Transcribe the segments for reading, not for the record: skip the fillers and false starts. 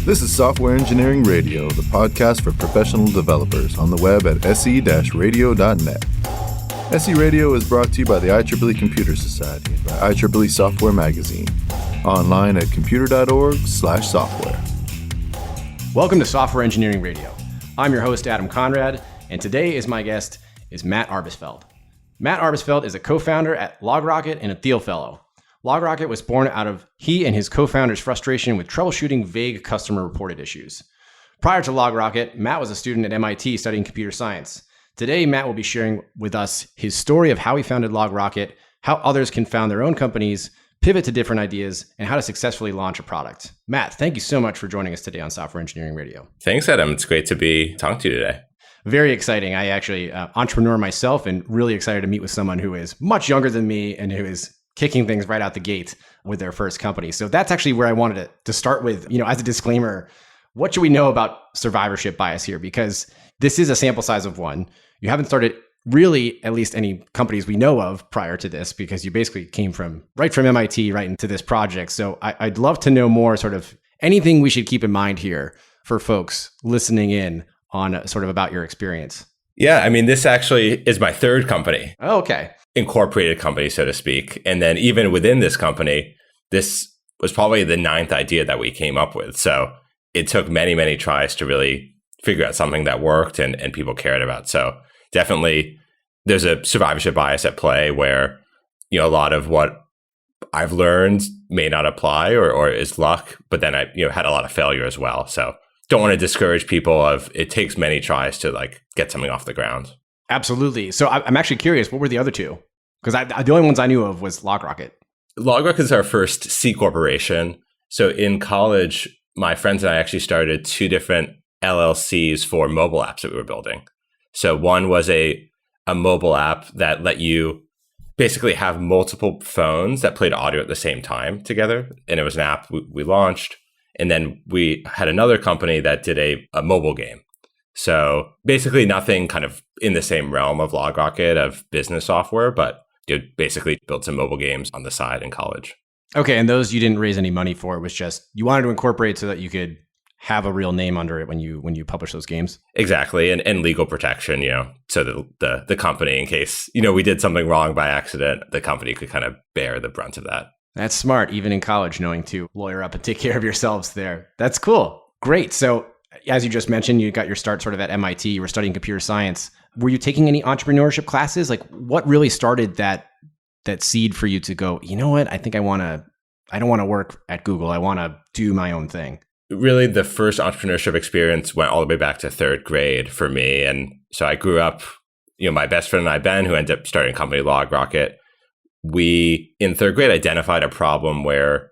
This is Software Engineering Radio, the podcast for professional developers on the web at se-radio.net. SE Radio is brought to you by the IEEE Computer Society and by IEEE Software Magazine. Online at computer.org/software. Welcome to Software Engineering Radio. I'm your host, Adam Conrad, and today my guest is Matt Arbesfeld. Matt Arbesfeld is a co-founder at LogRocket and a Thiel Fellow. LogRocket was born out of he and his co-founder's frustration with troubleshooting vague customer-reported issues. Prior to LogRocket, Matt was a student at MIT studying computer science. Today, Matt will be sharing with us his story of how he founded LogRocket, how others can found their own companies, pivot to different ideas, and how to successfully launch a product. Matt, thank you so much for joining us today on Software Engineering Radio. Thanks, Adam. It's great to be talking to you today. Very exciting. I actually entrepreneur myself and really excited to meet with someone who is much younger than me and who is kicking things right out the gate with their first company. So that's actually where I wanted to start with, as a disclaimer, what should we know about survivorship bias here? Because this is a sample size of one. You haven't started really, at least any companies we know of prior to this, because you basically came right from MIT right into this project. So I'd love to know more sort of anything we should keep in mind here for folks listening in on sort of about your experience. Yeah, this actually is my third company. Oh, okay. Incorporated company, so to speak. And then even within this company, this was probably the ninth idea that we came up with. So it took many, many tries to really figure out something that worked and people cared about. So definitely there's a survivorship bias at play where, a lot of what I've learned may not apply or is luck, but then I, had a lot of failure as well. So don't want to discourage people it takes many tries to get something off the ground. Absolutely. So I'm actually curious, what were the other two? Because the only ones I knew of was LogRocket. LogRocket is our first C corporation. So in college, my friends and I actually started two different LLCs for mobile apps that we were building. So one was a mobile app that let you basically have multiple phones that played audio at the same time together. And it was an app we launched. And then we had another company that did a mobile game. So basically nothing kind of in the same realm of LogRocket of business software, but basically built some mobile games on the side in college. Okay, and those you didn't raise any money for. It was just you wanted to incorporate so that you could have a real name under it when you publish those games. Exactly, and legal protection, so the company, in case we did something wrong by accident, the company could kind of bear the brunt of that. That's smart, even in college, knowing to lawyer up and take care of yourselves there. That's cool. Great. So as you just mentioned, you got your start sort of at MIT. You were studying computer science. Were you taking any entrepreneurship classes? What really started that seed for you to go, you know what? I think I don't want to work at Google. I want to do my own thing. Really, the first entrepreneurship experience went all the way back to third grade for me. And so I grew up, my best friend and I, Ben, who ended up starting a company, LogRocket, we, in third grade, identified a problem where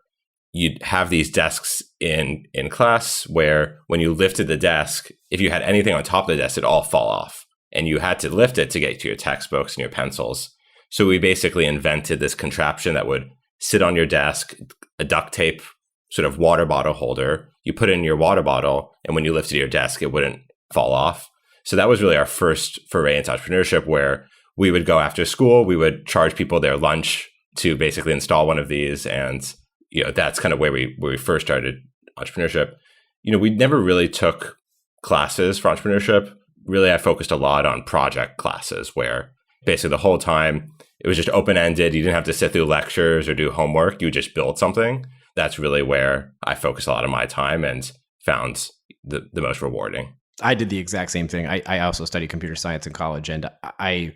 you'd have these desks in class where when you lifted the desk, if you had anything on top of the desk, it'd all fall off. And you had to lift it to get to your textbooks and your pencils. So we basically invented this contraption that would sit on your desk, a duct tape sort of water bottle holder. You put it in your water bottle, and when you lifted your desk, it wouldn't fall off. So that was really our first foray into entrepreneurship, where we would go after school, we would charge people their lunch to basically install one of these. And, that's kind of where we first started entrepreneurship. We never really took classes for entrepreneurship. Really, I focused a lot on project classes where basically the whole time it was just open-ended. You didn't have to sit through lectures or do homework. You would just build something. That's really where I focused a lot of my time and found the most rewarding. I did the exact same thing. I also studied computer science in college, and I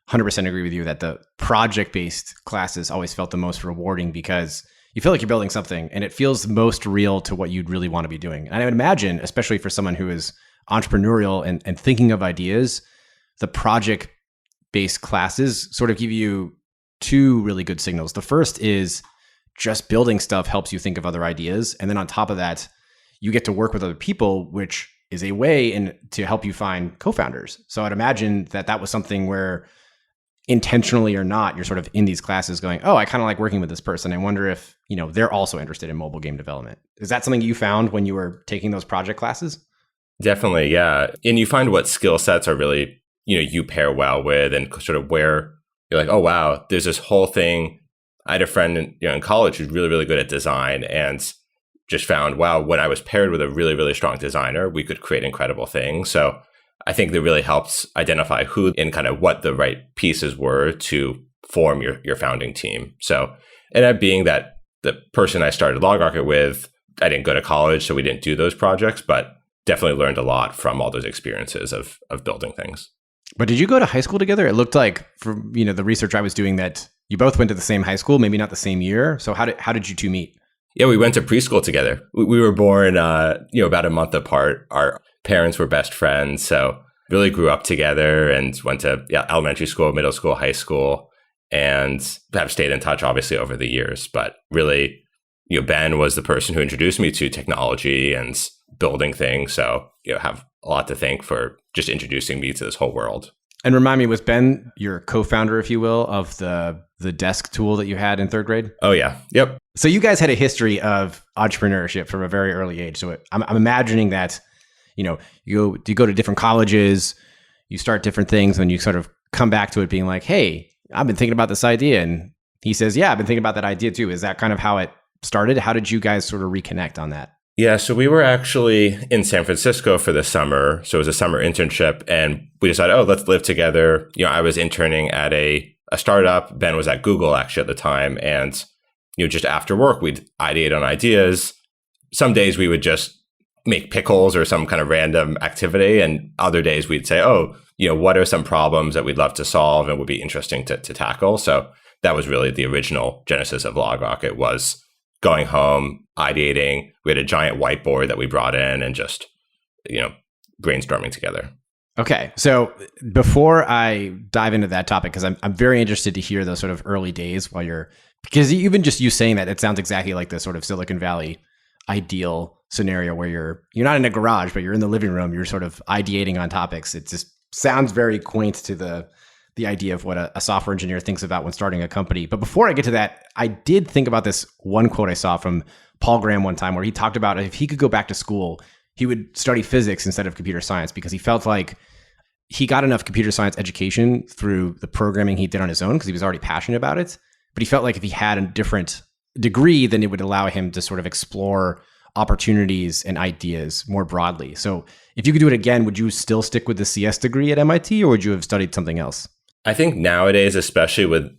100% agree with you that the project-based classes always felt the most rewarding because you feel like you're building something and it feels most real to what you'd really want to be doing. And I would imagine, especially for someone who is entrepreneurial and thinking of ideas, the project-based classes sort of give you two really good signals. The first is just building stuff helps you think of other ideas. And then on top of that, you get to work with other people, which is a way to help you find co-founders. So I'd imagine that was something where intentionally or not, you're sort of in these classes going, oh, I kind of like working with this person. I wonder if, they're also interested in mobile game development. Is that something you found when you were taking those project classes? Definitely, yeah. And you find what skill sets are really, you pair well with, and sort of where you're like, oh, wow, there's this whole thing. I had a friend in college who's really, really good at design, and just found, wow, when I was paired with a really, really strong designer, we could create incredible things. So I think that really helps identify who and kind of what the right pieces were to form your founding team. So it ended up being that the person I started LogRocket with, I didn't go to college, so we didn't do those projects, but definitely learned a lot from all those experiences of building things. But did you go to high school together? It looked like, from the research I was doing, that you both went to the same high school, maybe not the same year. So how did you two meet? Yeah, we went to preschool together. We were born, about a month apart. Our parents were best friends, so really grew up together and went to elementary school, middle school, high school, and have stayed in touch, obviously, over the years. But really, Ben was the person who introduced me to technology and building things. So, have a lot to thank for just introducing me to this whole world. And remind me, was Ben your co-founder, if you will, of the desk tool that you had in third grade? Oh, yeah. Yep. So you guys had a history of entrepreneurship from a very early age. So I'm imagining that, you go to different colleges, you start different things, and you sort of come back to it being like, hey, I've been thinking about this idea. And he says, yeah, I've been thinking about that idea too. Is that kind of how it started? How did you guys sort of reconnect on that? Yeah, so we were actually in San Francisco for the summer. So it was a summer internship, and we decided, let's live together. I was interning at a startup. Ben was at Google actually at the time. And, just after work, we'd ideate on ideas. Some days we would just make pickles or some kind of random activity. And other days we'd say, what are some problems that we'd love to solve and would be interesting to tackle? So that was really the original genesis of LogRocket, was going home, ideating. We had a giant whiteboard that we brought in and just, brainstorming together. Okay. So before I dive into that topic, because I'm very interested to hear those sort of early days because even just you saying that, it sounds exactly like the sort of Silicon Valley ideal scenario where you're not in a garage, but you're in the living room, you're sort of ideating on topics. It just sounds very quaint to the idea of what a software engineer thinks about when starting a company. But before I get to that, I did think about this one quote I saw from Paul Graham one time where he talked about if he could go back to school, he would study physics instead of computer science, because he felt like he got enough computer science education through the programming he did on his own because he was already passionate about it. But he felt like if he had a different degree, then it would allow him to sort of explore opportunities and ideas more broadly. So if you could do it again, would you still stick with the CS degree at MIT, or would you have studied something else? I think nowadays, especially with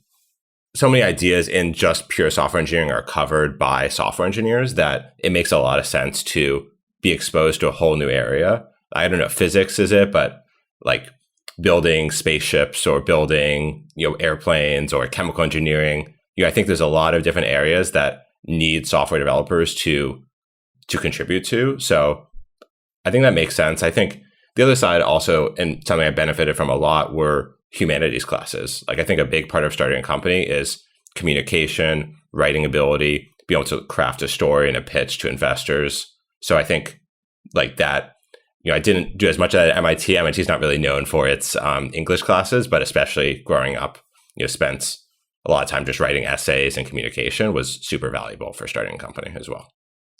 so many ideas in just pure software engineering are covered by software engineers, that it makes a lot of sense to be exposed to a whole new area. I don't know if physics is it, but like building spaceships or building, airplanes or chemical engineering. I think there's a lot of different areas that need software developers to contribute to. So I think that makes sense. I think the other side also, and something I benefited from a lot, were humanities classes. Like, I think a big part of starting a company is communication, writing ability, be able to craft a story and a pitch to investors. So I think like that, I didn't do as much at MIT. MIT is not really known for its English classes, but especially growing up, spent a lot of time just writing essays, and communication was super valuable for starting a company as well.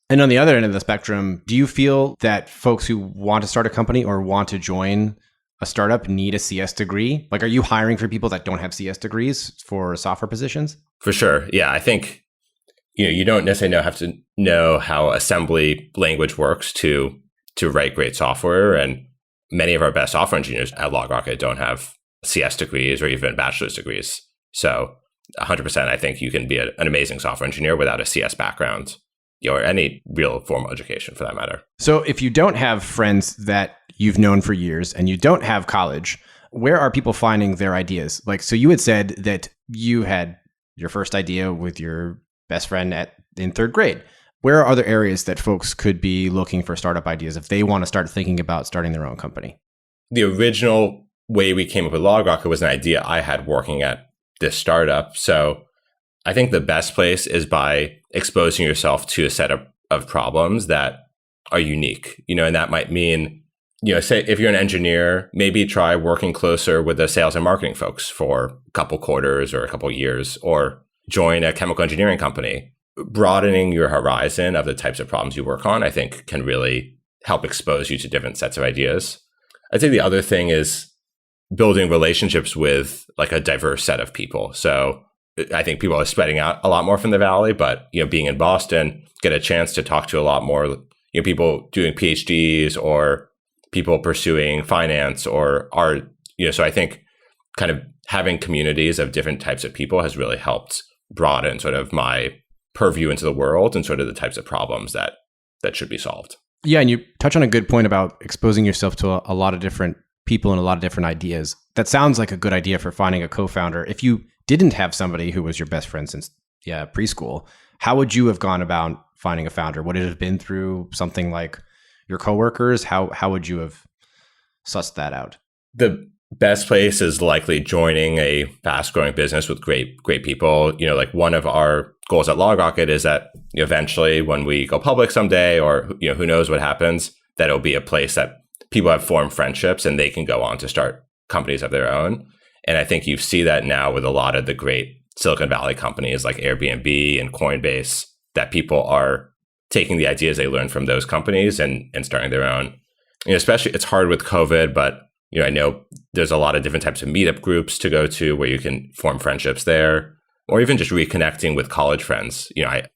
And on the other end of the spectrum, do you feel that folks who want to start a company or want to join a startup need a CS degree? Like, are you hiring for people that don't have CS degrees for software positions? For sure. Yeah, I think, you don't necessarily have to know how assembly language works to write great software. And many of our best software engineers at LogRocket don't have CS degrees or even bachelor's degrees. So 100%, I think you can be an amazing software engineer without a CS background, or any real formal education for that matter. So if you don't have friends that you've known for years and you don't have college, where are people finding their ideas? Like, so you had said that you had your first idea with your best friend in third grade. Where are other areas that folks could be looking for startup ideas if they want to start thinking about starting their own company? The original way we came up with LogRocket was an idea I had working at this startup. So I think the best place is by exposing yourself to a set of problems that are unique, and that might mean, say if you're an engineer, maybe try working closer with the sales and marketing folks for a couple quarters or a couple years, or join a chemical engineering company. Broadening your horizon of the types of problems you work on, I think, can really help expose you to different sets of ideas. I'd say the other thing is building relationships with like a diverse set of people. So I think people are spreading out a lot more from the Valley, but, being in Boston, get a chance to talk to a lot more, people doing PhDs or people pursuing finance or art, so I think kind of having communities of different types of people has really helped broaden sort of my purview into the world and sort of the types of problems that should be solved. Yeah, and you touch on a good point about exposing yourself to a lot of different people and a lot of different ideas. That sounds like a good idea for finding a co-founder. If you didn't have somebody who was your best friend since preschool, how would you have gone about finding a founder? Would it have been through something like your coworkers? How would you have sussed that out? The best place is likely joining a fast-growing business with great people. Like one of our goals at LogRocket is that eventually when we go public someday, or who knows what happens, that it'll be a place that people have formed friendships and they can go on to start companies of their own. And I think you see that now with a lot of the great Silicon Valley companies like Airbnb and Coinbase, that people are taking the ideas they learned from those companies and starting their own. Especially it's hard with COVID, but I know there's a lot of different types of meetup groups to go to where you can form friendships there, or even just reconnecting with college friends.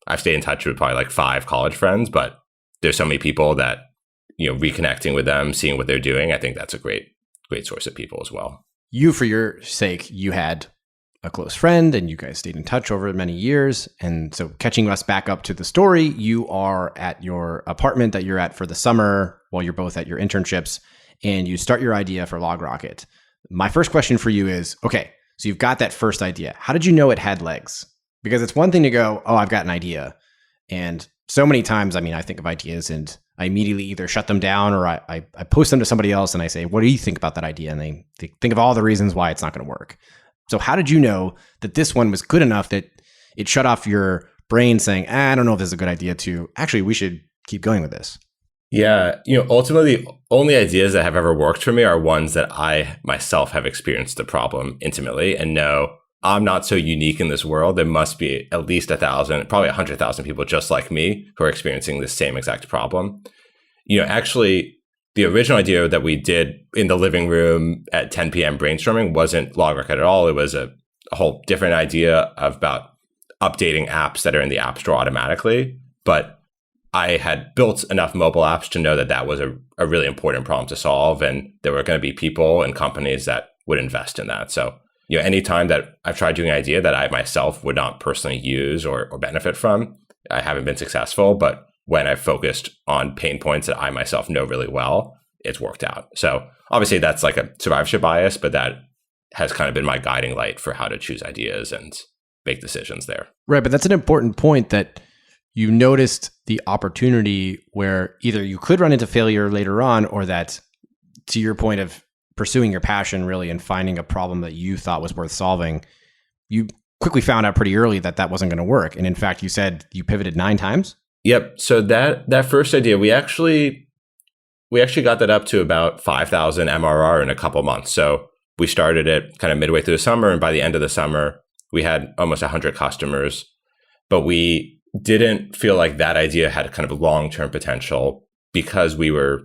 I've stayed in touch with probably like 5 college friends, but there's so many people that, reconnecting with them, seeing what they're doing, I think that's a great source of people as well. You, for your sake, you had a close friend and you guys stayed in touch over many years. And so catching us back up to the story, you are at your apartment that you're at for the summer while you're both at your internships, and you start your idea for LogRocket. My first question for you is, okay, so you've got that first idea. How did you know it had legs? Because it's one thing to go, oh, I've got an idea. And so many times, I think of ideas and I immediately either shut them down or I post them to somebody else and I say, what do you think about that idea? And they think of all the reasons why it's not going to work. So how did you know that this one was good enough that it shut off your brain saying, I don't know if this is a good idea, to actually, we should keep going with this? Yeah. Ultimately, the only ideas that have ever worked for me are ones that I myself have experienced the problem intimately and know I'm not so unique in this world. There must be at least 1,000, probably 100,000 people just like me who are experiencing the same exact problem. Actually, the original idea that we did in the living room at 10 p.m. brainstorming wasn't LogRocket at all. It was a whole different idea about updating apps that are in the App Store automatically. But I had built enough mobile apps to know that that was a really important problem to solve. And there were going to be people and companies that would invest in that. So, anytime that I've tried doing an idea that I myself would not personally use or benefit from, I haven't been successful. But when I've focused on pain points that I myself know really well, it's worked out. So obviously that's like a survivorship bias, but that has kind of been my guiding light for how to choose ideas and make decisions there. Right. But that's an important point, that you noticed the opportunity where either you could run into failure later on, or that, to your point of pursuing your passion really and finding a problem that you thought was worth solving, you quickly found out pretty early that that wasn't going to work. And in fact, you said you pivoted 9 times. Yep. So that first idea, we actually got that up to about 5,000 MRR in a couple months. So we started it kind of midway through the summer, and by the end of the summer, we had almost 100 customers. But we didn't feel like that idea had kind of long-term potential because we were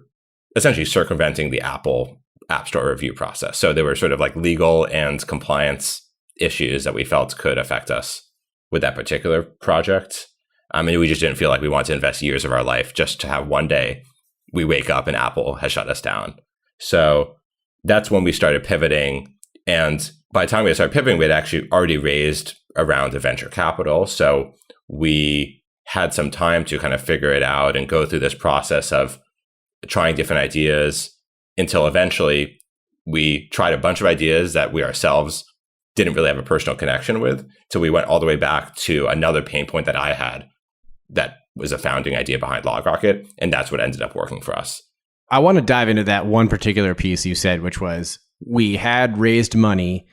essentially circumventing the Apple App Store review process. So there were sort of like legal and compliance issues that we felt could affect us with that particular project. And we just didn't feel like we wanted to invest years of our life just to have one day we wake up and Apple has shut us down. So that's when we started pivoting. And by the time we started pivoting, we had actually already raised a round of venture capital. So we had some time to kind of figure it out and go through this process of trying different ideas until eventually we tried a bunch of ideas that we ourselves didn't really have a personal connection with. So we went all the way back to another pain point that I had that was a founding idea behind LogRocket. And that's what ended up working for us. I want to dive into that one particular piece you said, which was we had raised money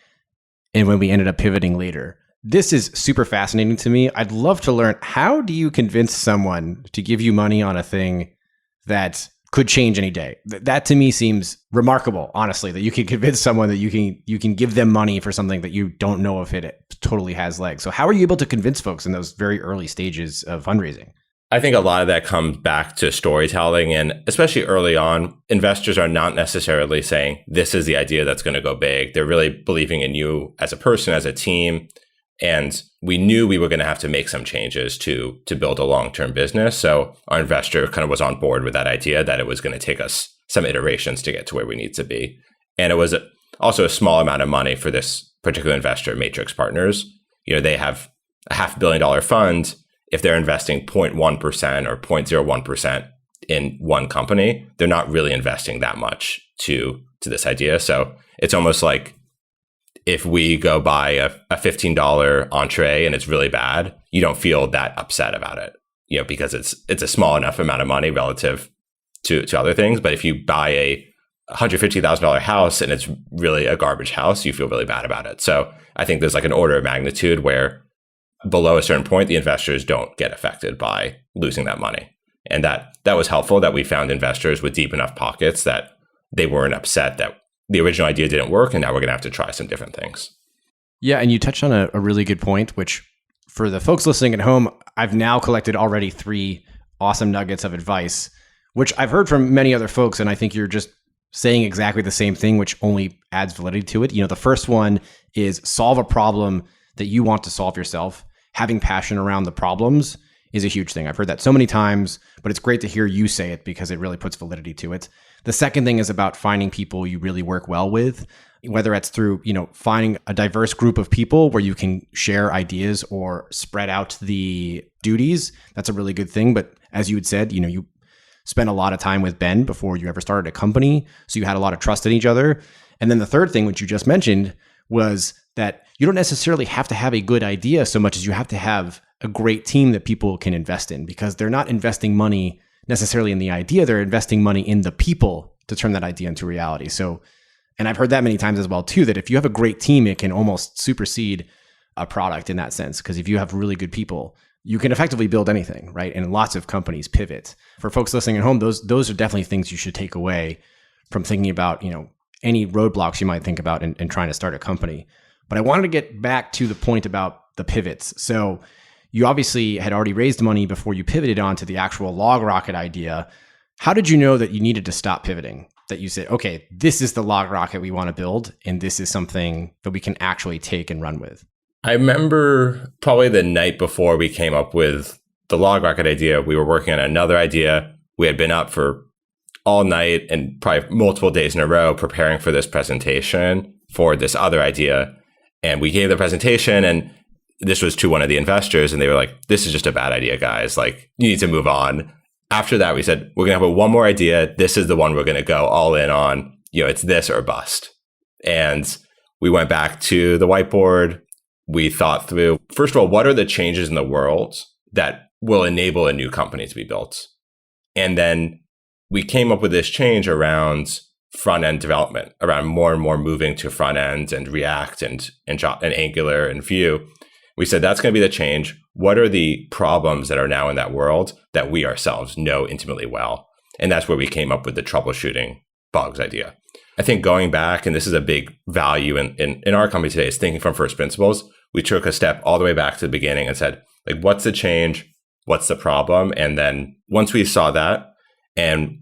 and when we ended up pivoting later. This is super fascinating to me. I'd love to learn, how do you convince someone to give you money on a thing that could change any day? That to me seems remarkable, honestly, that you can convince someone that you can give them money for something that you don't know if it totally has legs. So how are you able to convince folks in those very early stages of fundraising? I think a lot of that comes back to storytelling, and especially early on, investors are not necessarily saying, this is the idea that's going to go big. They're really believing in you as a person, as a team. And we knew we were going to have to make some changes to build a long-term business. So our investor kind of was on board with that idea that it was going to take us some iterations to get to where we need to be. And it was also a small amount of money for this particular investor, Matrix Partners. They have a $500 million fund. If they're investing 0.1% or 0.01% in one company, they're not really investing that much to this idea. So it's almost like if we go buy a $15 entree and it's really bad, you don't feel that upset about it, because it's a small enough amount of money relative to other things. But if you buy a $150,000 house and it's really a garbage house, you feel really bad about it. So I think there's like an order of magnitude where below a certain point, the investors don't get affected by losing that money. And that was helpful, that we found investors with deep enough pockets that they weren't upset that the original idea didn't work and now we're going to have to try some different things. Yeah, and you touched on a really good point, which for the folks listening at home, I've now collected already 3 awesome nuggets of advice, which I've heard from many other folks, and I think you're just saying exactly the same thing, which only adds validity to it. The first one is solve a problem that you want to solve yourself. Having passion around the problems is a huge thing. I've heard that so many times, but it's great to hear you say it because it really puts validity to it. The second thing is about finding people you really work well with, whether it's through, finding a diverse group of people where you can share ideas or spread out the duties. That's a really good thing. But as you had said, you spent a lot of time with Ben before you ever started a company. So you had a lot of trust in each other. And then the third thing, which you just mentioned, was that you don't necessarily have to have a good idea so much as you have to have a great team that people can invest in, because they're not investing money necessarily in the idea. They're investing money in the people to turn that idea into reality. So, and I've heard that many times as well too, that if you have a great team, it can almost supersede a product in that sense. Because if you have really good people, you can effectively build anything, right? And lots of companies pivot. For folks listening at home, those are definitely things you should take away from thinking about, any roadblocks you might think about in trying to start a company. But I wanted to get back to the point about the pivots. So you obviously had already raised money before you pivoted onto the actual LogRocket idea. How did you know that you needed to stop pivoting? That you said, okay, this is the LogRocket we want to build, and this is something that we can actually take and run with? I remember probably the night before we came up with the LogRocket idea, we were working on another idea. We had been up for all night and probably multiple days in a row preparing for this presentation for this other idea. And we gave the presentation, and this was to one of the investors, and they were like, this is just a bad idea, guys. Like, you need to move on. After that, we said, we're going to have one more idea. This is the one we're going to go all in on. It's this or bust. And we went back to the whiteboard. We thought through, first of all, what are the changes in the world that will enable a new company to be built? And then we came up with this change around front-end development, around more and more moving to front-end and React and Angular and Vue. We said, that's going to be the change. What are the problems that are now in that world that we ourselves know intimately well? And that's where we came up with the troubleshooting bugs idea. I think going back, and this is a big value in our company today, is thinking from first principles. We took a step all the way back to the beginning and said, like, what's the change? What's the problem? And then once we saw that, and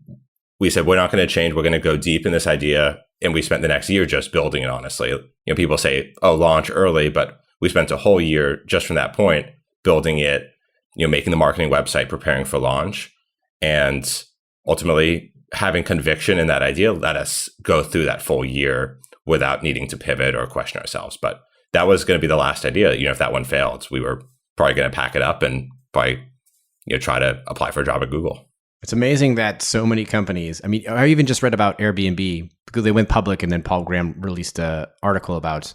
we said, we're not going to change. We're going to go deep in this idea. And we spent the next year just building it, honestly. People say, oh, launch early, but we spent a whole year just from that point building it, making the marketing website, preparing for launch. And ultimately, having conviction in that idea let us go through that full year without needing to pivot or question ourselves. But that was going to be the last idea. If that one failed, we were probably going to pack it up and probably try to apply for a job at Google. It's amazing that so many companies, I even just read about Airbnb because they went public, and then Paul Graham released an article about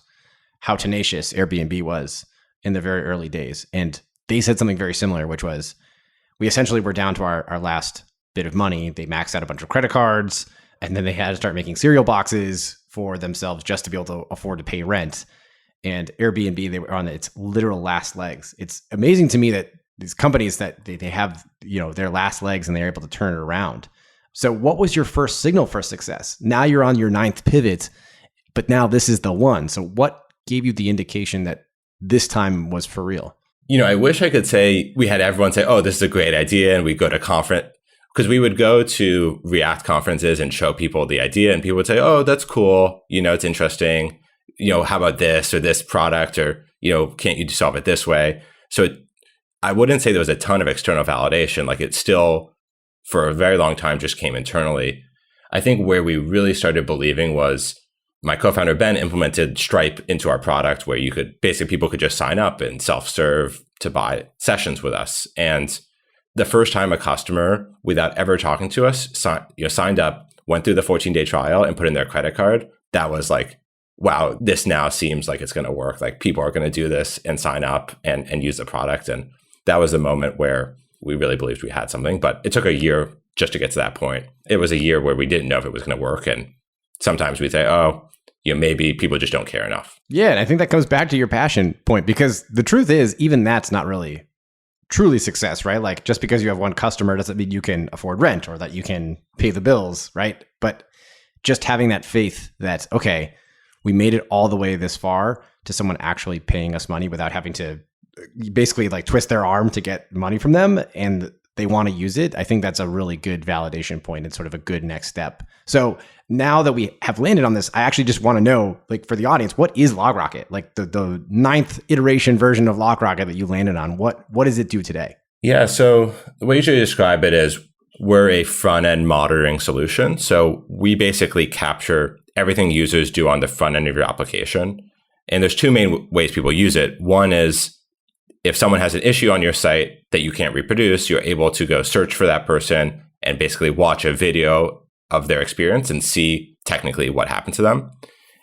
how tenacious Airbnb was in the very early days. And they said something very similar, which was, we essentially were down to our last bit of money. They maxed out a bunch of credit cards, and then they had to start making cereal boxes for themselves just to be able to afford to pay rent. And Airbnb, they were on its literal last legs. It's amazing to me that these companies that they have, their last legs and they're able to turn it around. So what was your first signal for success? Now you're on your 9th pivot, but now this is the one. So what gave you the indication that this time was for real? I wish I could say we had everyone say, oh, this is a great idea. And we go to conference, because we would go to React conferences and show people the idea, and people would say, oh, that's cool. It's interesting. How about this or this product? Or can't you solve it this way? So I wouldn't say there was a ton of external validation. Like it still, for a very long time, just came internally. I think where we really started believing was my co-founder, Ben, implemented Stripe into our product where people could just sign up and self-serve to buy sessions with us. And the first time a customer, without ever talking to us, signed up, went through the 14-day trial and put in their credit card, that was like, wow, this now seems like it's going to work. Like people are going to do this and sign up and use the product. And that was the moment where we really believed we had something. But it took a year just to get to that point. It was a year where we didn't know if it was going to work. And sometimes we'd say, maybe people just don't care enough. Yeah. And I think that comes back to your passion point, because the truth is, even that's not really truly success, right? Like just because you have one customer doesn't mean you can afford rent or that you can pay the bills, right? But just having that faith that, okay, we made it all the way this far to someone actually paying us money without having to basically like twist their arm to get money from them, and they want to use it. I think that's a really good validation point and sort of a good next step. So now that we have landed on this, I actually just want to know, like for the audience, what is LogRocket? Like the 9th iteration version of LogRocket that you landed on, what does it do today? Yeah, so the way you should describe it is we're a front-end monitoring solution. So we basically capture everything users do on the front end of your application. And there's two main ways people use it. One is if someone has an issue on your site that you can't reproduce, you're able to go search for that person and basically watch a video of their experience and see technically what happened to them.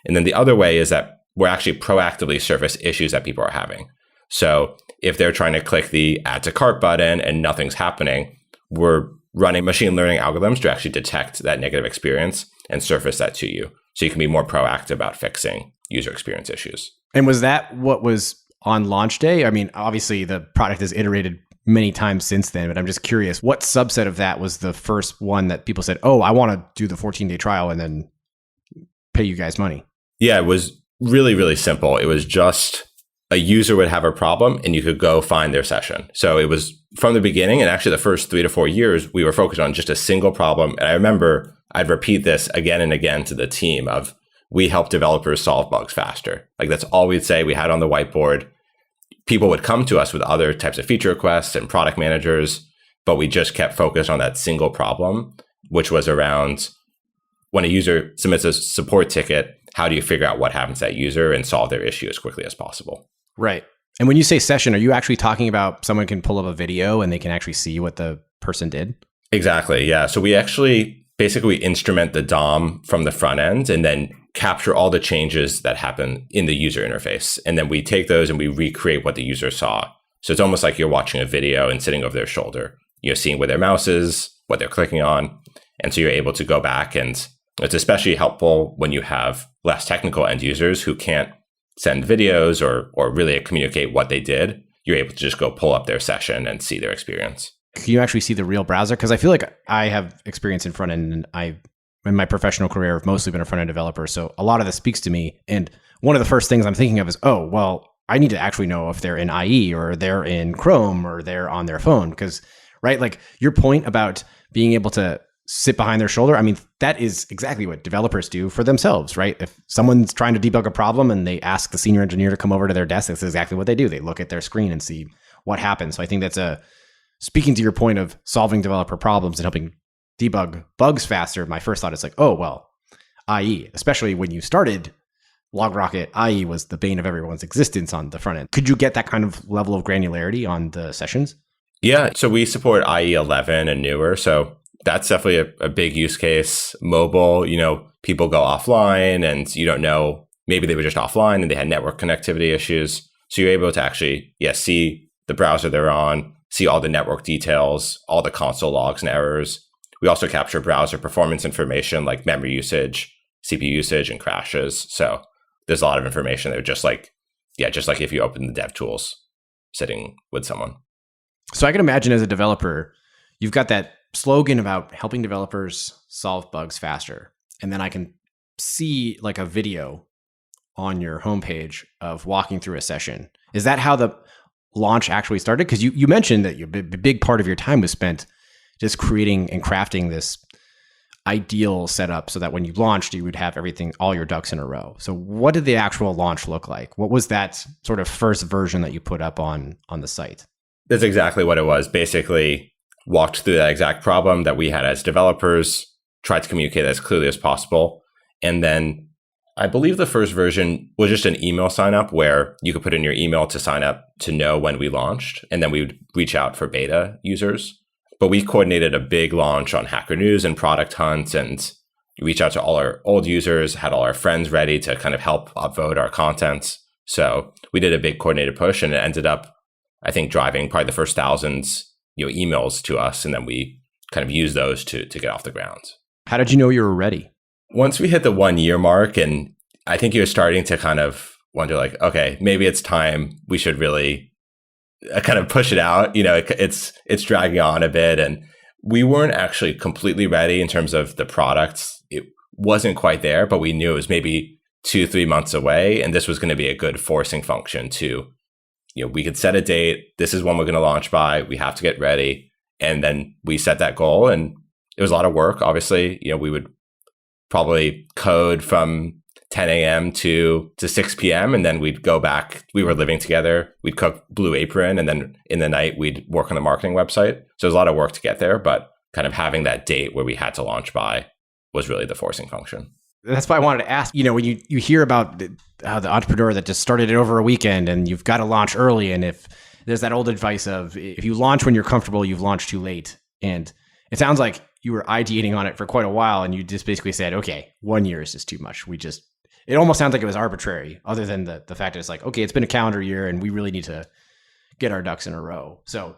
And then the other way is that we're actually proactively surface issues that people are having. So if they're trying to click the add to cart button and nothing's happening, we're running machine learning algorithms to actually detect that negative experience and surface that to you. So you can be more proactive about fixing user experience issues. And was that what was on launch day? I mean, obviously the product has iterated many times since then, but I'm just curious, what subset of that was the first one that people said, oh, I want to do the 14-day trial and then pay you guys money? Yeah, it was really, really simple. It was just a user would have a problem and you could go find their session. So it was from the beginning, and actually the first 3 to 4 years, we were focused on just a single problem. And I remember I'd repeat this again and again to the team of, we help developers solve bugs faster. Like that's all we'd say. We had on the whiteboard. People would come to us with other types of feature requests and product managers, but we just kept focused on that single problem, which was around when a user submits a support ticket, how do you figure out what happens to that user and solve their issue as quickly as possible? Right. And when you say session, are you actually talking about someone can pull up a video and they can actually see what the person did? Exactly. Yeah. So we actually basically instrument the DOM from the front end and then capture all the changes that happen in the user interface. And then we take those and we recreate what the user saw. So it's almost like you're watching a video and sitting over their shoulder, seeing where their mouse is, what they're clicking on. And so you're able to go back, and it's especially helpful when you have less technical end users who can't send videos or really communicate what they did. You're able to just go pull up their session and see their experience. Can you actually see the real browser? Because I feel like I have experience in front end, and I, in my professional career, have mostly been a front end developer. So a lot of this speaks to me. And one of the first things I'm thinking of is, oh, well, I need to actually know if they're in IE or they're in Chrome or they're on their phone. Because, right, like your point about being able to sit behind their shoulder, I mean, that is exactly what developers do for themselves, right? If someone's trying to debug a problem and they ask the senior engineer to come over to their desk, that's exactly what they do. They look at their screen and see what happens. So I think that's speaking to your point of solving developer problems and helping debug bugs faster, my first thought is like, oh, well, IE, especially when you started LogRocket, IE was the bane of everyone's existence on the front end. Could you get that kind of level of granularity on the sessions? Yeah, so we support IE 11 and newer. So that's definitely a big use case. Mobile, people go offline and you don't know, maybe they were just offline and they had network connectivity issues. So you're able to actually, see the browser they're on, see all the network details, all the console logs and errors. We also capture browser performance information like memory usage, CPU usage, and crashes. So there's a lot of information there, just like if you open the dev tools sitting with someone. So I can imagine as a developer, you've got that slogan about helping developers solve bugs faster. And then I can see like a video on your homepage of walking through a session. Is that how the launch actually started? Because you mentioned that a big part of your time was spent just creating and crafting this ideal setup so that when you launched, you would have everything, all your ducks in a row. So what did the actual launch look like? What was that sort of first version that you put up on the site? That's exactly what it was. Basically, walked through that exact problem that we had as developers, tried to communicate as clearly as possible. And then I believe the first version was just an email sign up where you could put in your email to sign up to know when we launched. And then we would reach out for beta users. But we coordinated a big launch on Hacker News and Product Hunt and reach out to all our old users, had all our friends ready to kind of help upvote our content. So we did a big coordinated push, and it ended up, I think, driving probably the first thousands, emails to us. And then we kind of used those to get off the ground. How did you know you were ready? Once we hit the 1 year mark, and I think you were starting to kind of wonder like, okay, maybe it's time we should really kind of push it out. It's dragging on a bit, and we weren't actually completely ready in terms of the product. It wasn't quite there, but we knew it was maybe 2-3 months away, and this was going to be a good forcing function to, we could set a date. This is when we're going to launch by. We have to get ready, and then we set that goal, and it was a lot of work. Obviously, we would probably code from 10 a.m. to 6 p.m. and then we'd go back. We were living together. We'd cook Blue Apron, and then in the night we'd work on the marketing website. So there's a lot of work to get there, but kind of having that date where we had to launch by was really the forcing function. That's why I wanted to ask, when you hear about the entrepreneur that just started it over a weekend and you've got to launch early. And if there's that old advice of if you launch when you're comfortable, you've launched too late. And it sounds like you were ideating on it for quite a while and you just basically said, okay, 1 year is just too much. It almost sounds like it was arbitrary, other than the fact that it's like, okay, it's been a calendar year and we really need to get our ducks in a row. So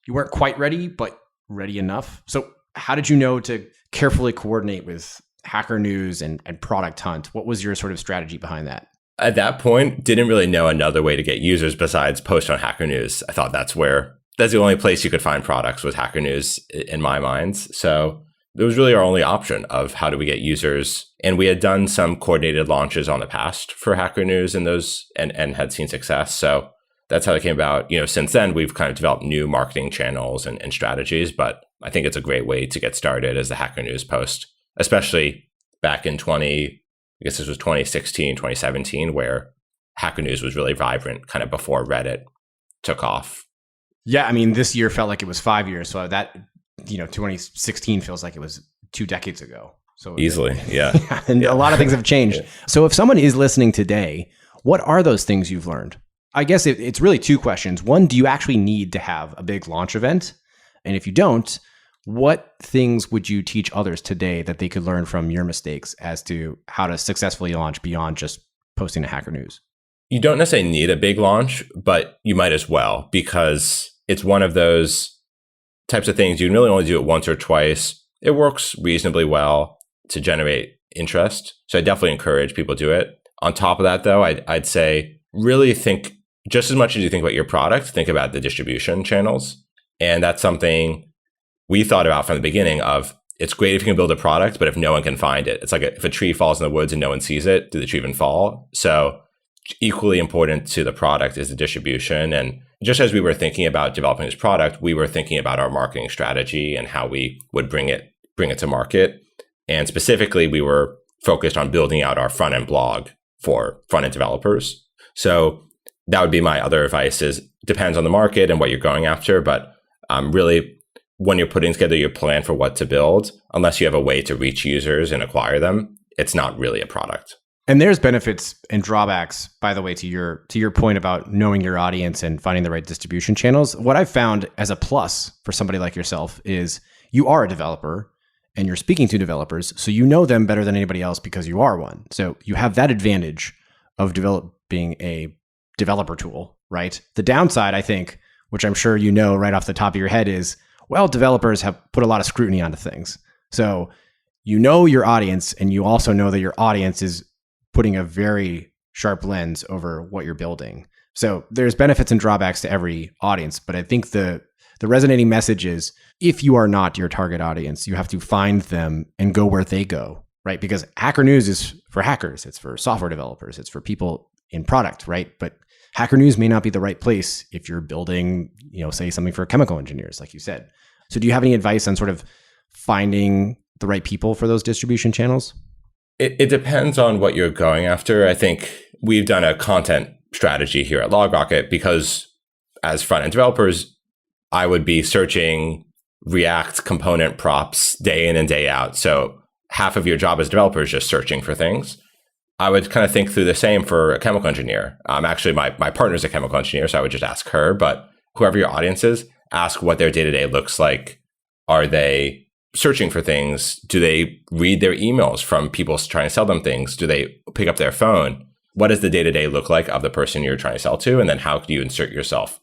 you weren't quite ready, but ready enough. So how did you know to carefully coordinate with Hacker News and Product Hunt? What was your sort of strategy behind that? At that point, didn't really know another way to get users besides post on Hacker News. I thought that's the only place you could find products was Hacker News in my mind. So it was really our only option of how do we get users. And we had done some coordinated launches on the past for Hacker News and those and had seen success. So that's how it came about. Since then, we've kind of developed new marketing channels and strategies. But I think it's a great way to get started as the Hacker News post, especially back in 2016, 2017, where Hacker News was really vibrant kind of before Reddit took off. Yeah, I mean, this year felt like it was 5 years. So that 2016 feels like it was 2 decades ago. So easily, yeah. And a lot of things have changed. Yeah. So if someone is listening today, what are those things you've learned? I guess it's really 2 questions. One, do you actually need to have a big launch event? And if you don't, what things would you teach others today that they could learn from your mistakes as to how to successfully launch beyond just posting to Hacker News? You don't necessarily need a big launch, but you might as well, because it's one of those types of things you can really only do it once or twice. It works reasonably well to generate interest. So I definitely encourage people to do it. On top of that, though, I'd say really think, just as much as you think about your product, think about the distribution channels. And that's something we thought about from the beginning of, it's great if you can build a product, but if no one can find it, it's like if a tree falls in the woods and no one sees it, did the tree even fall? So equally important to the product is the distribution. And just as we were thinking about developing this product, we were thinking about our marketing strategy and how we would bring it to market. And specifically, we were focused on building out our front-end blog for front-end developers. So that would be my other advice is depends on the market and what you're going after. But really, when you're putting together your plan for what to build, unless you have a way to reach users and acquire them, it's not really a product. And there's benefits and drawbacks, by the way, to your point about knowing your audience and finding the right distribution channels. What I've found as a plus for somebody like yourself is you are a developer and you're speaking to developers, so you know them better than anybody else because you are one. So you have that advantage of developing a developer tool, right? The downside, I think, which I'm sure you know right off the top of your head is, well, developers have put a lot of scrutiny onto things. So you know your audience, and you also know that your audience is putting a very sharp lens over what you're building. So there's benefits and drawbacks to every audience, but I think the resonating message is if you are not your target audience, you have to find them and go where they go, right? Because Hacker News is for hackers, it's for software developers, it's for people in product, right? But Hacker News may not be the right place if you're building, say something for chemical engineers, like you said. So do you have any advice on sort of finding the right people for those distribution channels? It depends on what you're going after. I think we've done a content strategy here at LogRocket because as front-end developers, I would be searching React component props day in and day out. So half of your job as a developer is just searching for things. I would kind of think through the same for a chemical engineer. Actually, my partner's a chemical engineer, so I would just ask her. But whoever your audience is, ask what their day-to-day looks like. Are they searching for things? Do they read their emails from people trying to sell them things? Do they pick up their phone? What does the day-to-day look like of the person you're trying to sell to? And then how do you insert yourself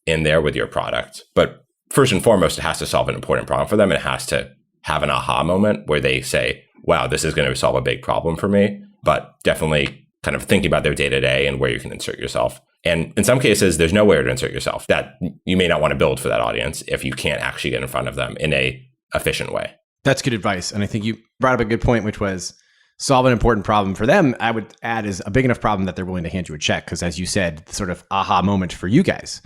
in there with your product? But first and foremost, it has to solve an important problem for them. It has to have an aha moment where they say, wow, this is going to solve a big problem for me. But definitely kind of thinking about their day-to-day and where you can insert yourself. And in some cases, there's nowhere to insert yourself that you may not want to build for that audience if you can't actually get in front of them in a efficient way. That's good advice. And I think you brought up a good point, which was solve an important problem for them. I would add is a big enough problem that they're willing to hand you a check. Because as you said, the sort of aha moment for you guys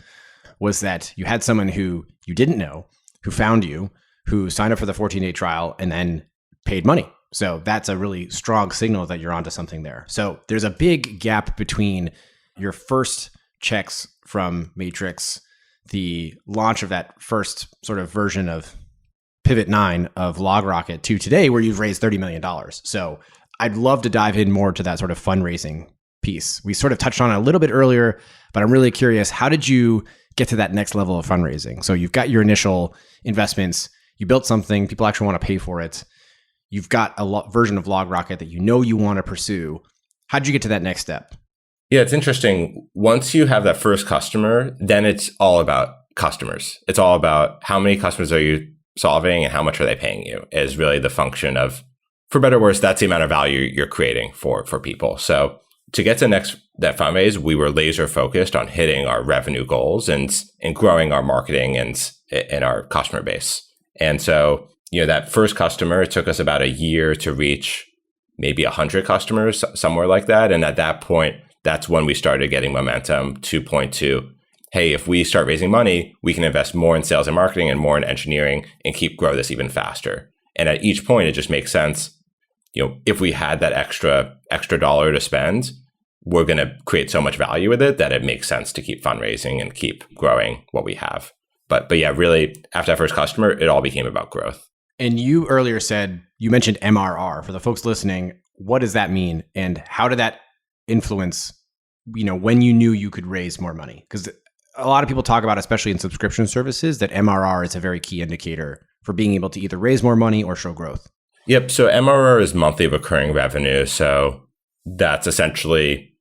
was that you had someone who you didn't know, who found you, who signed up for the 14-day trial and then paid money. So that's a really strong signal that you're onto something there. So there's a big gap between your first checks from Matrix, the launch of that first sort of version of Pivot 9 of LogRocket to today, where you've raised $30 million. So I'd love to dive in more to that sort of fundraising piece. We sort of touched on it a little bit earlier, but I'm really curious, how did you get to that next level of fundraising? So you've got your initial investments, you built something, people actually want to pay for it. You've got a version of LogRocket that you know you want to pursue. How did you get to that next step? Yeah, it's interesting. Once you have that first customer, then it's all about customers. It's all about how many customers are you solving and how much are they paying you is really the function of, for better or worse, that's the amount of value you're creating for people. So to get to that fundraise, we were laser focused on hitting our revenue goals and growing our marketing and our customer base. And so, that first customer, it took us about a year to reach maybe 100 customers, somewhere like that. And at that point, that's when we started getting momentum to point to, hey, if we start raising money, we can invest more in sales and marketing and more in engineering and grow this even faster. And at each point, it just makes sense. If we had that extra dollar to spend, we're going to create so much value with it that it makes sense to keep fundraising and keep growing what we have. But yeah, really, after that first customer, it all became about growth. And you earlier you mentioned MRR. For the folks listening, what does that mean? And how did that influence, when you knew you could raise more money? Because a lot of people talk about, especially in subscription services, that MRR is a very key indicator for being able to either raise more money or show growth. Yep. So MRR is monthly recurring revenue. So that's essentially,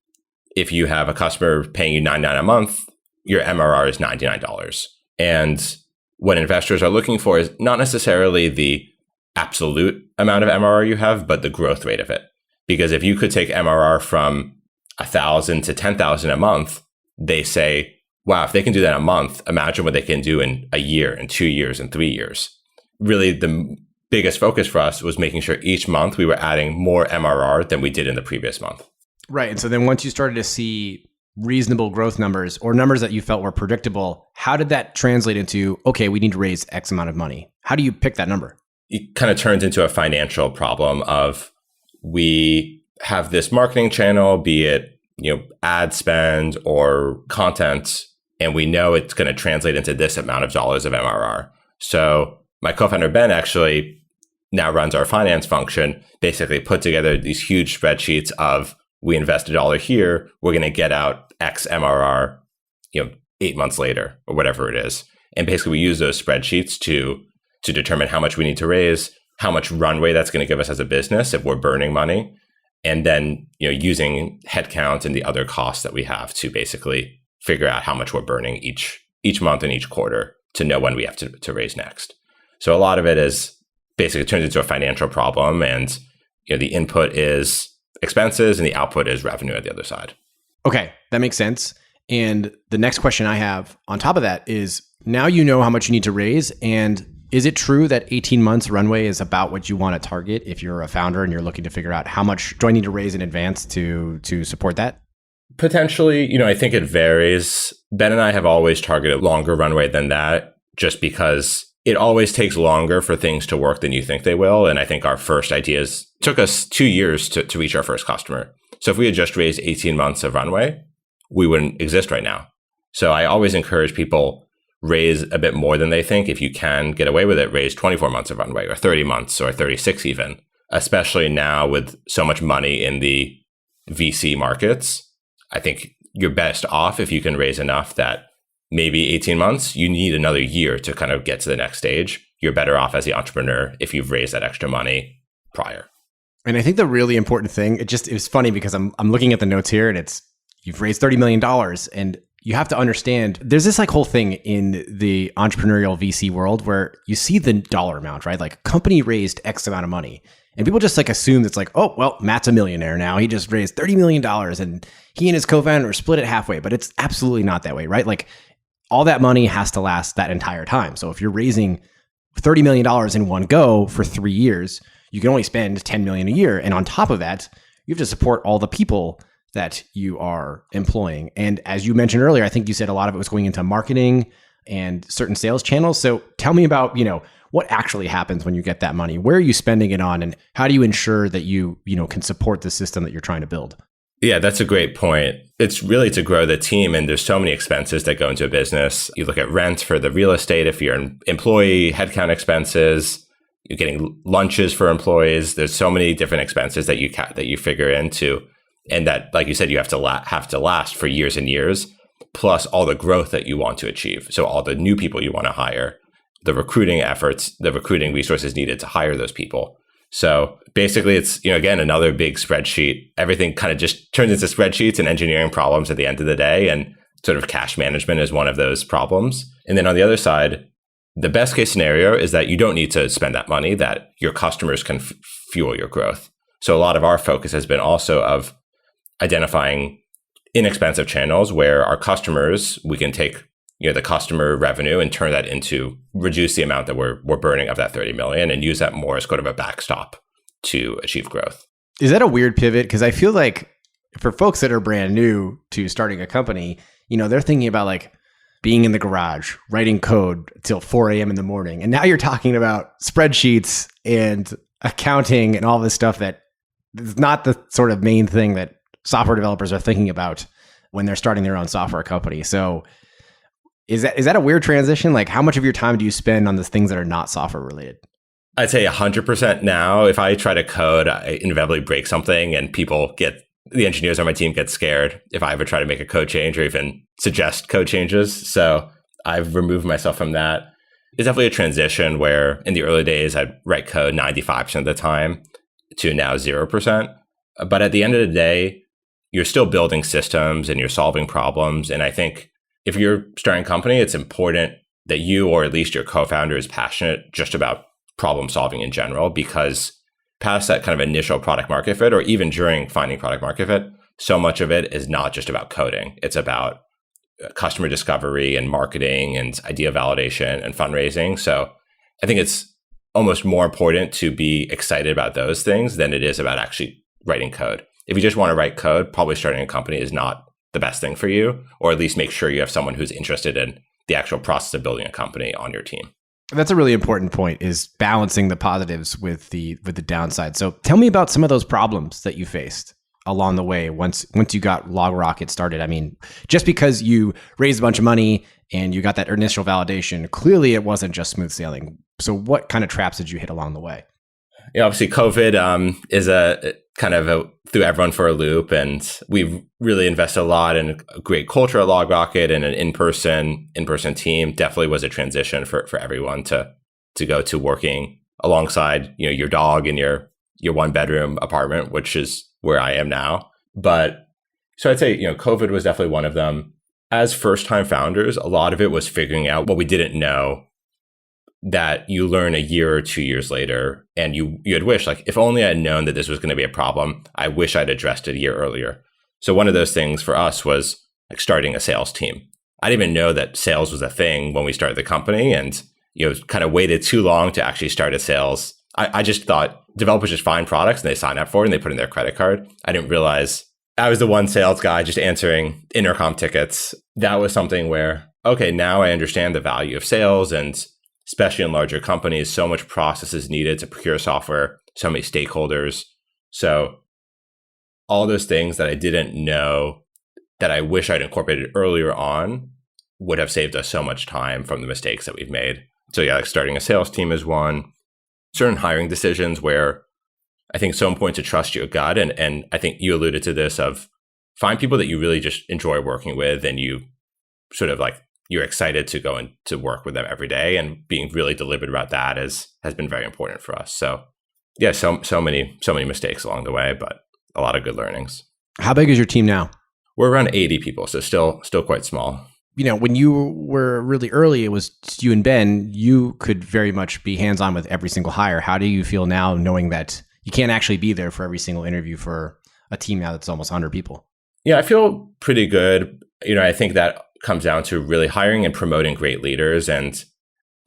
if you have a customer paying you $99 a month, your MRR is $99. And what investors are looking for is not necessarily the absolute amount of MRR you have, but the growth rate of it. Because if you could take MRR from 1,000 to 10,000 a month, they say, wow, if they can do that a month, imagine what they can do in a year, in 2 years, in 3 years. Really, the biggest focus for us was making sure each month we were adding more MRR than we did in the previous month. Right. And so then once you started to see reasonable growth numbers or numbers that you felt were predictable, how did that translate into, okay, we need to raise X amount of money? How do you pick that number? It kind of turns into a financial problem of, we have this marketing channel, be it, ad spend or content, and we know it's going to translate into this amount of dollars of MRR. So my co-founder, Ben, actually now runs our finance function, basically put together these huge spreadsheets of, we invest $1 here, we're going to get out X MRR, 8 months later or whatever it is. And basically we use those spreadsheets to determine how much we need to raise, how much runway that's going to give us as a business if we're burning money. And then, using headcount and the other costs that we have to basically figure out how much we're burning each month and each quarter to know when we have to raise next. So a lot of it is basically turns into a financial problem, and the input is expenses and the output is revenue at the other side. Okay, that makes sense. And the next question I have on top of that is, now you know how much you need to raise, and is it true that 18 months runway is about what you want to target if you're a founder and you're looking to figure out how much do I need to raise in advance to support that? Potentially, I think it varies. Ben and I have always targeted longer runway than that, just because it always takes longer for things to work than you think they will. And I think our first ideas took us 2 years to reach our first customer. So if we had just raised 18 months of runway, we wouldn't exist right now. So I always encourage people, raise a bit more than they think. If you can get away with it, raise 24 months of runway or 30 months or 36 even, especially now with so much money in the VC markets. I think you're best off if you can raise enough that maybe 18 months, you need another year to kind of get to the next stage. You're better off as the entrepreneur if you've raised that extra money prior. And I think the really important thing, it was funny because I'm looking at the notes here and you've raised $30 million, and you have to understand there's this like whole thing in the entrepreneurial VC world where you see the dollar amount, right? Like company raised X amount of money and people just like assume it's like, oh, well, Matt's a millionaire now. He just raised $30 million and he and his co-founder split it halfway, but it's absolutely not that way, right? Like all that money has to last that entire time. So if you're raising $30 million in one go for 3 years, you can only spend $10 million a year. And on top of that, you have to support all the people that you are employing. And as you mentioned earlier, I think you said a lot of it was going into marketing and certain sales channels. So tell me about, what actually happens when you get that money? Where are you spending it on? And how do you ensure that you can support the system that you're trying to build? Yeah, that's a great point. It's really to grow the team. And there's so many expenses that go into a business. You look at rent for the real estate, if you're an employee, headcount expenses, you're getting lunches for employees. There's so many different expenses that you figure into. And that, like you said, you have to last for years and years, plus all the growth that you want to achieve. So all the new people you want to hire, the recruiting efforts, the recruiting resources needed to hire those people. So basically it's, again, another big spreadsheet. Everything kind of just turns into spreadsheets and engineering problems at the end of the day. And sort of cash management is one of those problems. And then on the other side, the best case scenario is that you don't need to spend that money, that your customers can fuel your growth. So a lot of our focus has been also of identifying inexpensive channels where our customers, we can take the customer revenue and turn that into reduce the amount that we're burning of that 30 million and use that more as kind of a backstop to achieve growth. Is that a weird pivot? Because I feel like for folks that are brand new to starting a company, they're thinking about like being in the garage, writing code till 4 a.m. in the morning. And now you're talking about spreadsheets and accounting and all this stuff that is not the sort of main thing that software developers are thinking about when they're starting their own software company. So is that a weird transition? Like how much of your time do you spend on the things that are not software related? I'd say 100% now. If I try to code, I inevitably break something and the engineers on my team get scared if I ever try to make a code change or even suggest code changes. So I've removed myself from that. It's definitely a transition where in the early days, I'd write code 95% of the time to now 0%. But at the end of the day, you're still building systems and you're solving problems. And I think if you're starting a company, it's important that you, or at least your co-founder, is passionate just about problem solving in general, because past that kind of initial product market fit, or even during finding product market fit, so much of it is not just about coding. It's about customer discovery and marketing and idea validation and fundraising. So I think it's almost more important to be excited about those things than it is about actually writing code. If you just want to write code, probably starting a company is not the best thing for you, or at least make sure you have someone who's interested in the actual process of building a company on your team. That's a really important point, is balancing the positives with the downside. So tell me about some of those problems that you faced along the way once you got LogRocket started. I mean, just because you raised a bunch of money and you got that initial validation, clearly it wasn't just smooth sailing. So what kind of traps did you hit along the way? Yeah, obviously COVID is a kind of threw everyone for a loop, and we've really invested a lot in a great culture at LogRocket, and an in-person team. Definitely was a transition for everyone to go to working alongside your dog in your 1-bedroom apartment, which is where I am now. But so I'd say COVID was definitely one of them. As first-time founders, a lot of it was figuring out what we didn't know that you learn a year or 2 years later, and you'd wish, like, if only I had known that this was going to be a problem, I wish I'd addressed it a year earlier. So one of those things for us was like starting a sales team. I didn't even know that sales was a thing when we started the company, and kind of waited too long to actually start a sales. I just thought developers just find products and they sign up for it and they put in their credit card. I didn't realize I was the one sales guy just answering intercom tickets. That was something where, okay, now I understand the value of sales and especially in larger companies, so much process is needed to procure software, so many stakeholders. So all those things that I didn't know that I wish I'd incorporated earlier on would have saved us so much time from the mistakes that we've made. So yeah, like starting a sales team is one. Certain hiring decisions where I think it's so important to trust your gut. And I think you alluded to this of find people that you really just enjoy working with and you sort of like, you're excited to go and to work with them every day, and being really deliberate about that has been very important for us. So yeah, so many mistakes along the way, but a lot of good learnings. How big is your team now? We're around 80 people, so still quite small. When you were really early, it was you and Ben, you could very much be hands-on with every single hire. How do you feel now knowing that you can't actually be there for every single interview for a team now that's almost 100 people? Yeah, I feel pretty good. I think that comes down to really hiring and promoting great leaders. And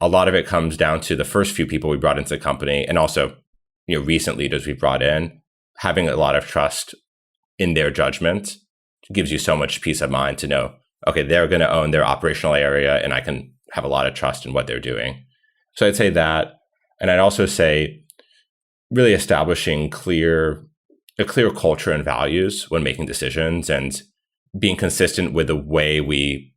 a lot of it comes down to the first few people we brought into the company, and also, recent leaders we brought in, having a lot of trust in their judgment gives you so much peace of mind to know, okay, they're going to own their operational area and I can have a lot of trust in what they're doing. So I'd say that. And I'd also say really establishing a clear culture and values when making decisions, and being consistent with the way we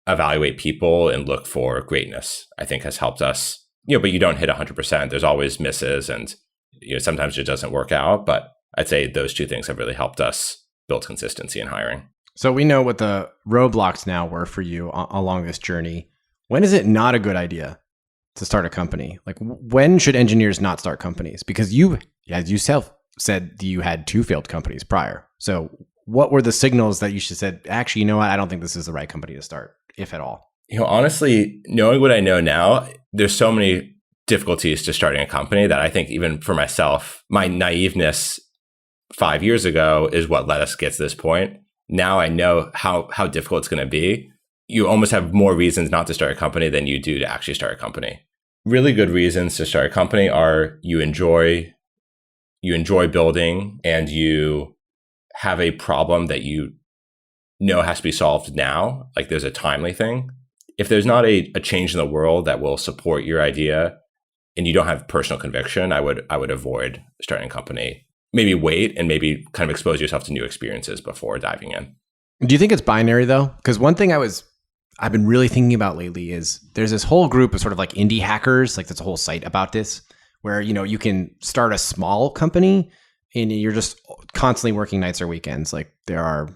evaluate people and look for greatness, I think has helped us, but you don't hit 100%. There's always misses, and sometimes it doesn't work out. But I'd say those two things have really helped us build consistency in hiring. So we know what the roadblocks now were for you along this journey. When is it not a good idea to start a company? Like, when should engineers not start companies? Because you, as you said, you had 2 failed companies prior. So what were the signals that you should said, actually, you know what? I don't think this is the right company to start, if at all? Honestly, knowing what I know now, there's so many difficulties to starting a company that I think even for myself, my naiveness 5 years ago is what led us to get to this point. Now I know how difficult it's going to be. You almost have more reasons not to start a company than you do to actually start a company. Really good reasons to start a company are you enjoy building, and you have a problem that you know has to be solved now. Like, there's a timely thing. If there's not a change in the world that will support your idea and you don't have personal conviction, I would avoid starting a company. Maybe wait and maybe kind of expose yourself to new experiences before diving in. Do you think it's binary though? Because one thing I've been really thinking about lately is there's this whole group of sort of like indie hackers, like there's a whole site about this, where, you can start a small company and you're just constantly working nights or weekends. Like there are,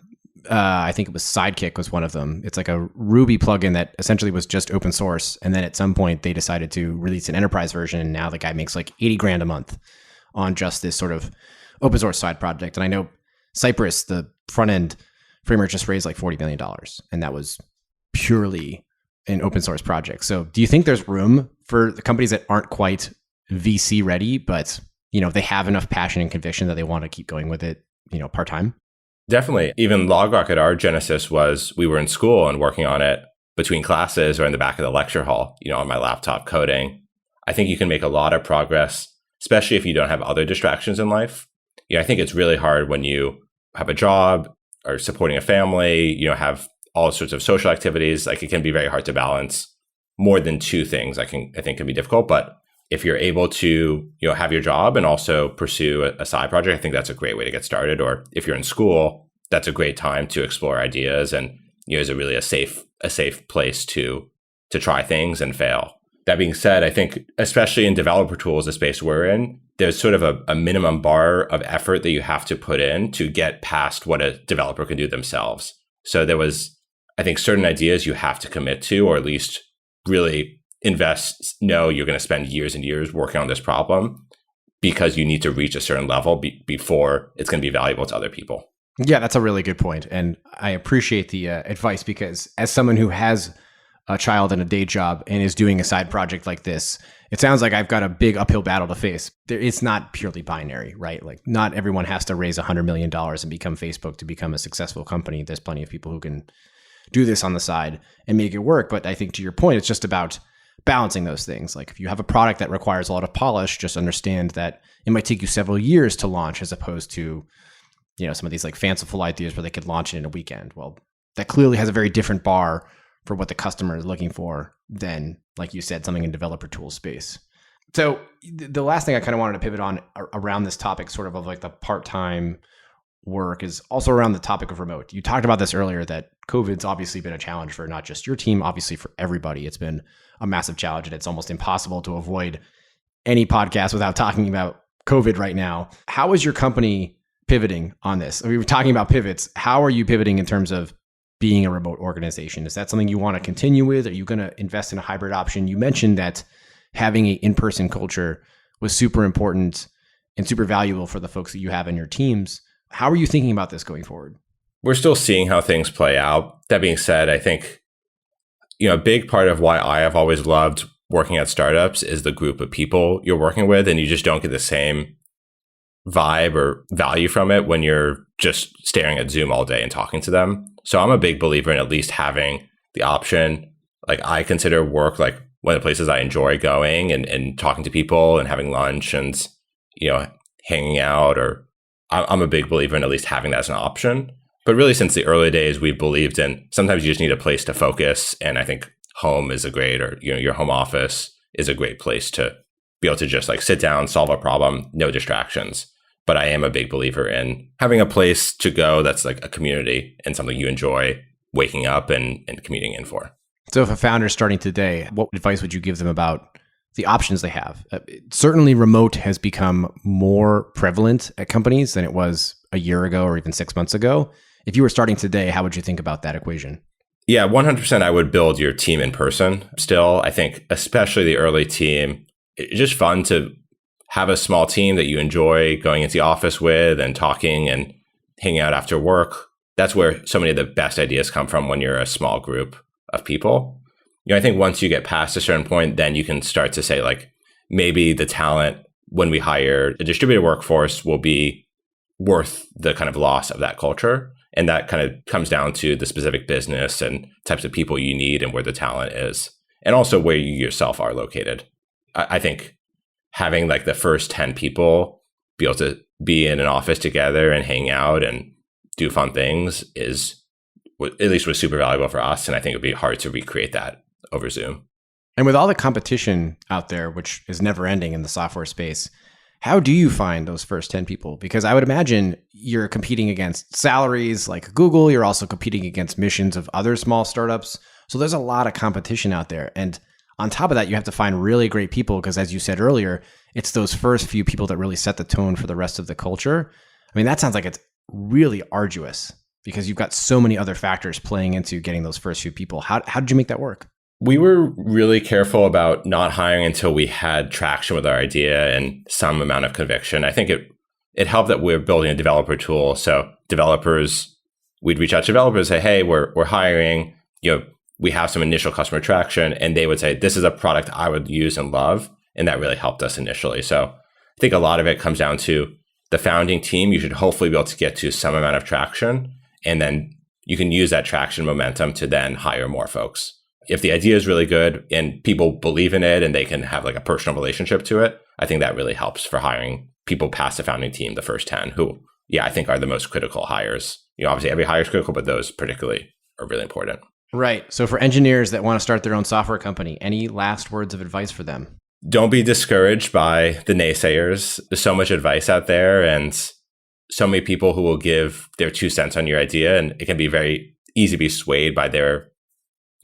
I think it was Sidekick was one of them. It's like a Ruby plugin that essentially was just open source. And then at some point they decided to release an enterprise version. And now the guy makes like 80 grand a month on just this sort of open source side project. And I know Cypress, the front end framework, just raised like $40 million. And that was purely an open source project. So do you think there's room for the companies that aren't quite VC ready, but they have enough passion and conviction that they want to keep going with it, part-time? Definitely. Even LogRocket, our genesis was we were in school and working on it between classes or in the back of the lecture hall, on my laptop coding. I think you can make a lot of progress, especially if you don't have other distractions in life. I think it's really hard when you have a job or supporting a family, have all sorts of social activities. Like, it can be very hard to balance more than 2 things. I think can be difficult. But if you're able to, have your job and also pursue a side project, I think that's a great way to get started. Or if you're in school, that's a great time to explore ideas, and is a really a safe place to try things and fail. That being said, I think especially in developer tools, the space we're in, there's sort of a minimum bar of effort that you have to put in to get past what a developer can do themselves. So there was, I think, certain ideas you have to commit to, or at least really invest, know you're going to spend years and years working on this problem because you need to reach a certain level before it's going to be valuable to other people. Yeah, that's a really good point. And I appreciate the advice, because as someone who has a child and a day job and is doing a side project like this, it sounds like I've got a big uphill battle to face. It's not purely binary, right? Like, not everyone has to raise $100 million and become Facebook to become a successful company. There's plenty of people who can do this on the side and make it work. But I think, to your point, it's just about balancing those things. Like, if you have a product that requires a lot of polish, just understand that it might take you several years to launch, as opposed to, some of these like fanciful ideas where they could launch it in a weekend. Well, that clearly has a very different bar for what the customer is looking for than, like you said, something in developer tool space. So the last thing I kind of wanted to pivot on around this topic, sort of like the part-time work, is also around the topic of remote. You talked about this earlier, that COVID's obviously been a challenge for not just your team, obviously for everybody. It's been a massive challenge, and it's almost impossible to avoid any podcast without talking about COVID right now. How is your company pivoting on this? We were talking about pivots. How are you pivoting in terms of being a remote organization? Is that something you want to continue with? Are you going to invest in a hybrid option? You mentioned that having an in-person culture was super important and super valuable for the folks that you have in your teams. How are you thinking about this going forward? We're still seeing how things play out. That being said, I think, a big part of why I have always loved working at startups is the group of people you're working with, and you just don't get the same vibe or value from it when you're just staring at Zoom all day and talking to them. So I'm a big believer in at least having the option. Like, I consider work like one of the places I enjoy going and talking to people and having lunch and, hanging out. Or I'm a big believer in at least having that as an option. But really, since the early days, we've believed in sometimes you just need a place to focus. And I think home is your home office is a great place to be able to just like sit down, solve a problem, no distractions. But I am a big believer in having a place to go that's like a community and something you enjoy waking up and commuting in for. So if a founder is starting today, what advice would you give them about the options they have? Certainly remote has become more prevalent at companies than it was a year ago or even 6 months ago. If you were starting today, how would you think about that equation? Yeah, 100% I would build your team in person still. I think especially the early team, it's just fun to have a small team that you enjoy going into the office with and talking and hanging out after work. That's where so many of the best ideas come from, when you're a small group of people. I think once you get past a certain point, then you can start to say, like, maybe the talent when we hire a distributed workforce will be worth the kind of loss of that culture. And that kind of comes down to the specific business and types of people you need and where the talent is, and also where you yourself are located. I think having like the first 10 people be able to be in an office together and hang out and do fun things is, at least, was super valuable for us. And I think it'd be hard to recreate that over Zoom. And with all the competition out there, which is never ending in the software space, how do you find those first 10 people? Because I would imagine you're competing against salaries like Google. You're also competing against missions of other small startups. So there's a lot of competition out there. And on top of that, you have to find really great people because, as you said earlier, it's those first few people that really set the tone for the rest of the culture. I mean, that sounds like it's really arduous because you've got so many other factors playing into getting those first few people. How did you make that work? We were really careful about not hiring until we had traction with our idea and some amount of conviction. I think it helped that we're building a developer tool. So developers, we'd reach out to developers and say, hey, we're hiring, we have some initial customer traction. And they would say, this is a product I would use and love. And that really helped us initially. So I think a lot of it comes down to the founding team. You should hopefully be able to get to some amount of traction. And then you can use that traction momentum to then hire more folks. If the idea is really good and people believe in it and they can have like a personal relationship to it, I think that really helps for hiring people past the founding team, the first 10, who, I think are the most critical hires. Obviously every hire is critical, but those particularly are really important. Right. So for engineers that want to start their own software company, any last words of advice for them? Don't be discouraged by the naysayers. There's so much advice out there and so many people who will give their 2 cents on your idea, and it can be very easy to be swayed by their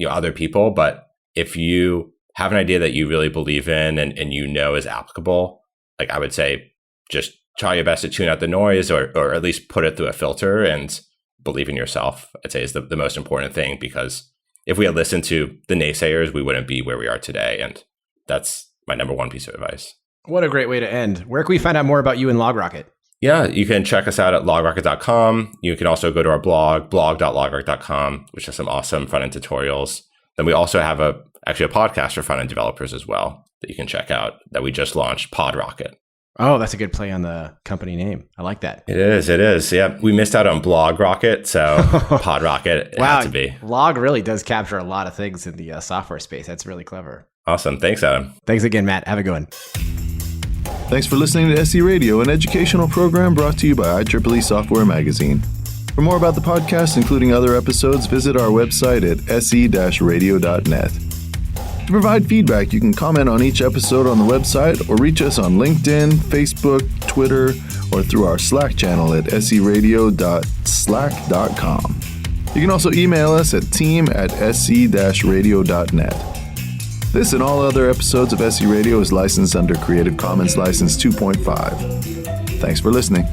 other people. But if you have an idea that you really believe in and is applicable, like, I would say just try your best to tune out the noise or at least put it through a filter and believe in yourself, I'd say is the most important thing, because if we had listened to the naysayers, we wouldn't be where we are today. And that's my number one piece of advice. What a great way to end. Where can we find out more about you and LogRocket? Yeah, you can check us out at logrocket.com. You can also go to our blog.logrocket.com, which has some awesome front-end tutorials. Then we also have actually a podcast for front-end developers as well that you can check out that we just launched, PodRocket. Oh, that's a good play on the company name. I like that. It is. Yeah, we missed out on BlogRocket, so PodRocket had to be. Log really does capture a lot of things in the software space. That's really clever. Awesome. Thanks, Adam. Thanks again, Matt. Have a good one. Thanks for listening to SE Radio, an educational program brought to you by IEEE Software Magazine. For more about the podcast, including other episodes, visit our website at se-radio.net. To provide feedback, you can comment on each episode on the website or reach us on LinkedIn, Facebook, Twitter, or through our Slack channel at seradio.slack.com. You can also email us at team@se-radio.net. This and all other episodes of SE Radio is licensed under Creative Commons License 2.5. Thanks for listening.